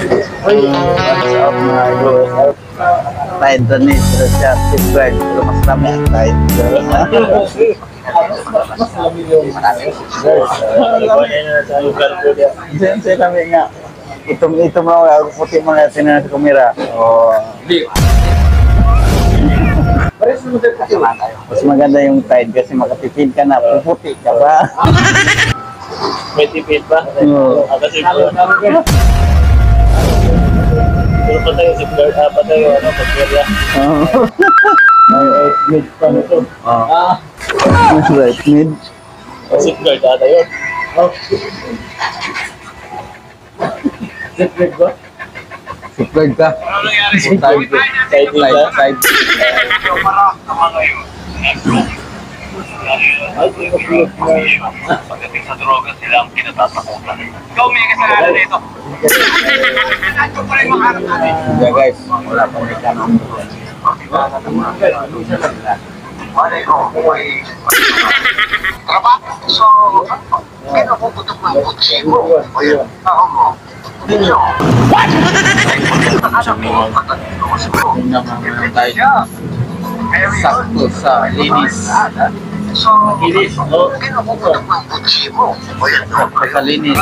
What's up mga idol? Tide na ni siya, subscribe. Pero mas dami ang tide. Diyan sila kami nga. Ito mo ako puti mga tinan sa kamera. Oh. Mas maganda yung tide kasi makatipid ka na, puputi ka ba? May tipid ba? Oo. Kasi pero pa tayo safeguard, pa tayo pagkaya. May 8 mid pa nito. Mas right mid. Safeguard ata yun. Safeguard ba? Subscribe ka. Side ka? Side. Pagdating sa droga, sila ang kinatatakutan. Ikaw may kasalanan dito. Ito pa rin makaharap natin. Yeah guys, wala pa may kanong. Malay ko, may trabaho. So, kinukuputok ng kutsi mo. O yun, tao mo. Ninyo. What? Sakto sa linis. So, kinukuputok ng kutsi mo. O yun, Sa linis.